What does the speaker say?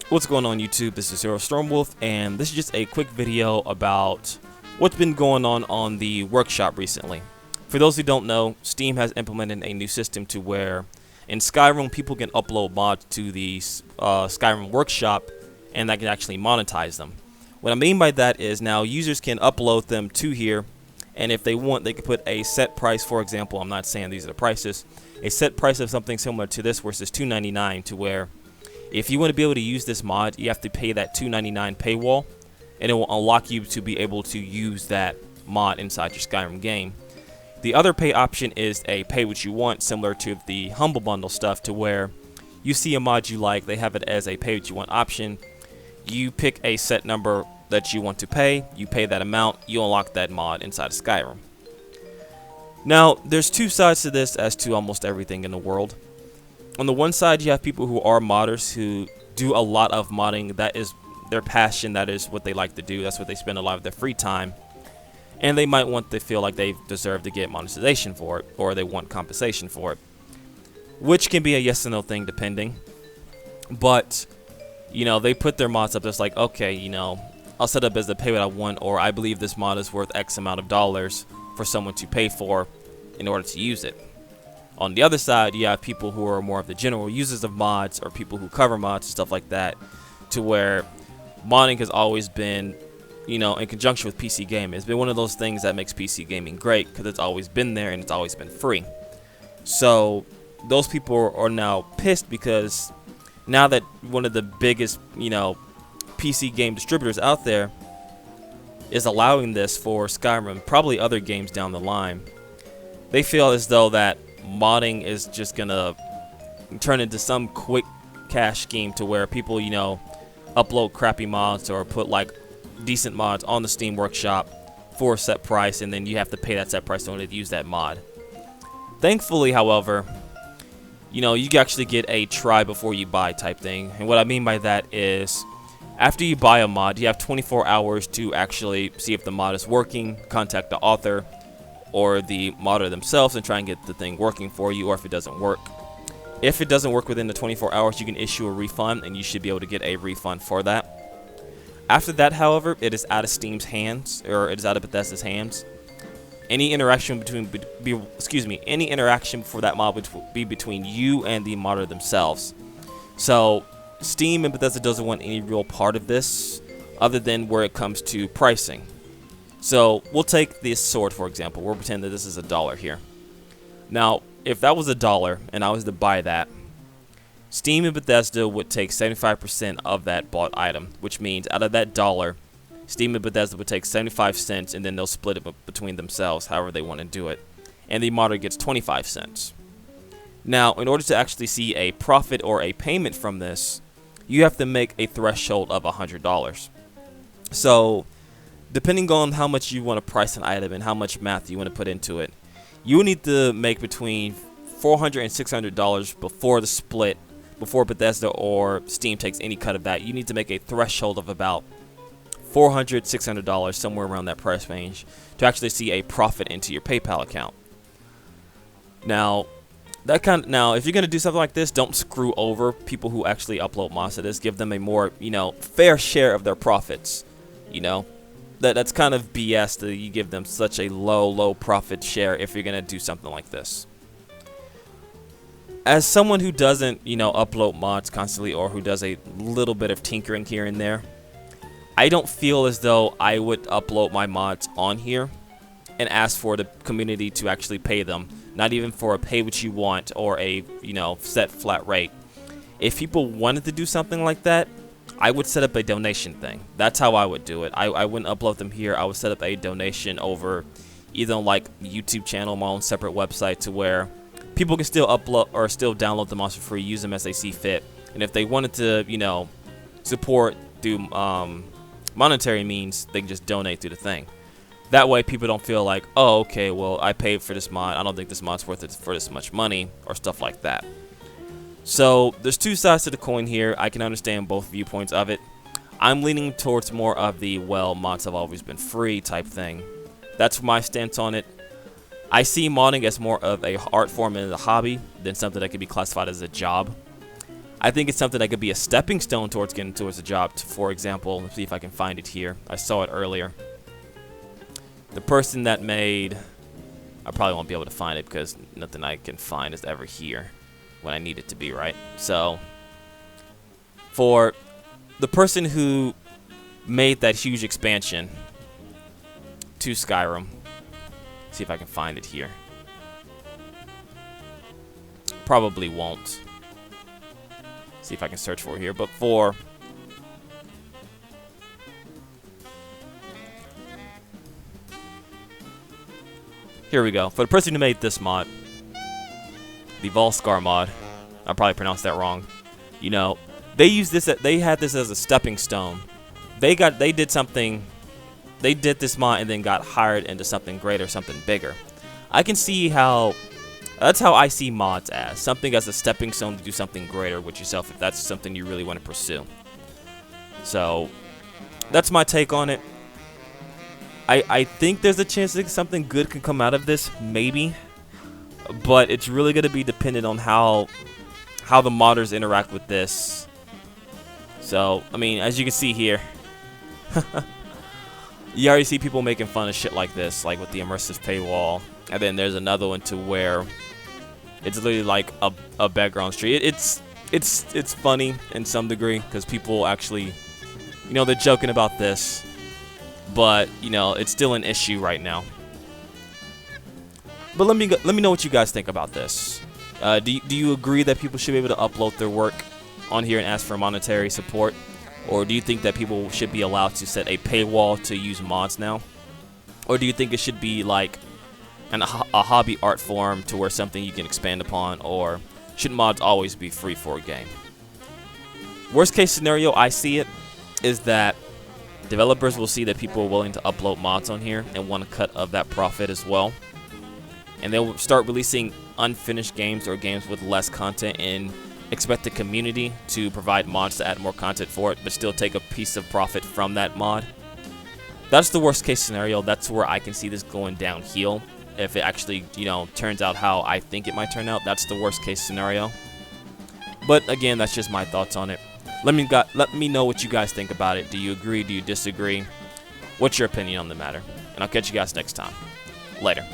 What's going on YouTube? This is Zero Stormwolf, and this is just a quick video about what's been going on the workshop recently. For those who don't know, Steam has implemented a new system to where in Skyrim people can upload mods to the Skyrim workshop and that can actually monetize them. What I mean by that is now users can upload them to here, and if they want they can put a set price. For example, I'm not saying these are the prices, a set price of something similar to this versus $2.99, to where if you want to be able to use this mod, you have to pay that $2.99 paywall, and it will unlock you to be able to use that mod inside your Skyrim game. The other pay option is a pay what you want, similar to the Humble Bundle stuff, to where you see a mod you like, they have it as a pay what you want option. You pick a set number that you want to pay, you pay that amount, you unlock that mod inside of Skyrim. Now, there's two sides to this, as to almost everything in the world. On the one side, you have people who are modders who do a lot of modding. That is their passion. That is what they like to do. That's what they spend a lot of their free time. And they might want to feel like they deserve to get monetization for it, or they want compensation for it, which can be a yes or no thing depending. But, you know, they put their mods up just like, okay, you know, I'll set up as the pay what I want, or I believe this mod is worth X amount of dollars for someone to pay for in order to use it. On the other side, you have people who are more of the general users of mods, or people who cover mods and stuff like that, to where modding has always been, you know, in conjunction with PC gaming. It's been one of those things that makes PC gaming great, because it's always been there and it's always been free. So those people are now pissed, because now that one of the biggest, you know, PC game distributors out there is allowing this for Skyrim, probably other games down the line, they feel as though that modding is just gonna turn into some quick cash scheme, to where people, you know, upload crappy mods or put like decent mods on the Steam workshop for a set price, and then you have to pay that set price in order to use that mod. Thankfully, however, you know, you actually get a try before you buy type thing, and what I mean by that is after you buy a mod, you have 24 hours to actually see if the mod is working, contact the author or the modder themselves and try and get the thing working for you, or if it doesn't work. If it doesn't work within the 24 hours, you can issue a refund, and you should be able to get a refund for that. After that, however, it is out of Steam's hands, or it is out of Bethesda's hands. Any interaction any interaction for that mod would be between you and the modder themselves. So Steam and Bethesda doesn't want any real part of this, other than where it comes to pricing. So we'll take this sword, for example. We'll pretend that this is $1 here. Now, if that was $1 and I was to buy that, Steam and Bethesda would take 75% of that bought item, which means out of that dollar, Steam and Bethesda would take 75 cents, and then they'll split it between themselves however they want to do it. And the modder gets 25 cents. Now, in order to actually see a profit or a payment from this, you have to make a threshold of $100. So depending on how much you want to price an item and how much math you want to put into it, you need to make between $400 and $600 before the split, before Bethesda or Steam takes any cut of that. You need to make a threshold of about $400, $600, somewhere around that price range, to actually see a profit into your PayPal account. Now, if you're gonna do something like this, don't screw over people who actually upload mods to this. Give them a more, you know, fair share of their profits. You know, that's kind of BS that you give them such a low profit share if you're gonna do something like this. As someone who doesn't, you know, upload mods constantly, or who does a little bit of tinkering here and there, I don't feel as though I would upload my mods on here and ask for the community to actually pay them. Not even for a pay what you want or a, you know, set flat rate. If people wanted to do something like that, I would set up a donation thing. That's how I would do it. I wouldn't upload them here. I would set up a donation over either on like YouTube channel, my own separate website, to where people can still upload or still download the mods for free, use them as they see fit. And if they wanted to, you know, support through monetary means, they can just donate through the thing. That way people don't feel like, oh, okay, well, I paid for this mod, I don't think this mod's worth it for this much money, or stuff like that. So there's two sides to the coin here. I can understand both viewpoints of it. I'm leaning towards more of the, well, mods have always been free type thing. That's my stance on it. I see modding as more of a art form and a hobby than something that can be classified as a job. I think it's something that could be a stepping stone towards getting towards a job. For example, let's see if I can find it here. I saw it earlier. The person that made... I probably won't be able to find it because nothing I can find is ever here when I need it to be, right? So, for the person who made that huge expansion to Skyrim, see if I can find it here. Probably won't. See if I can search for it here, but for... Here we go. For the person who made this mod, the Volscar mod, I probably pronounced that wrong. You know, they used this. They had this as a stepping stone. They did something. They did this mod and then got hired into something greater, something bigger. I can see how. That's how I see mods as something as a stepping stone to do something greater with yourself if that's something you really want to pursue. So, that's my take on it. I think there's a chance that something good can come out of this, maybe. But it's really going to be dependent on how the modders interact with this. So, I mean, as you can see here, you already see people making fun of shit like this, like with the immersive paywall. And then there's another one to where it's literally like a background street. It's funny in some degree because people actually, you know, they're joking about this. But, you know, it's still an issue right now. But let me know what you guys think about this. Do you agree that people should be able to upload their work on here and ask for monetary support? Or do you think that people should be allowed to set a paywall to use mods now? Or do you think it should be like a hobby art form to where something you can expand upon? Or should mods always be free for a game? Worst case scenario I see it is that developers will see that people are willing to upload mods on here and want a cut of that profit as well. And they'll start releasing unfinished games or games with less content and expect the community to provide mods to add more content for it, but still take a piece of profit from that mod. That's the worst case scenario. That's where I can see this going downhill. If it actually, you know, turns out how I think it might turn out, that's the worst case scenario. But again, that's just my thoughts on it. Let me know what you guys think about it. Do you agree? Do you disagree? What's your opinion on the matter? And I'll catch you guys next time. Later.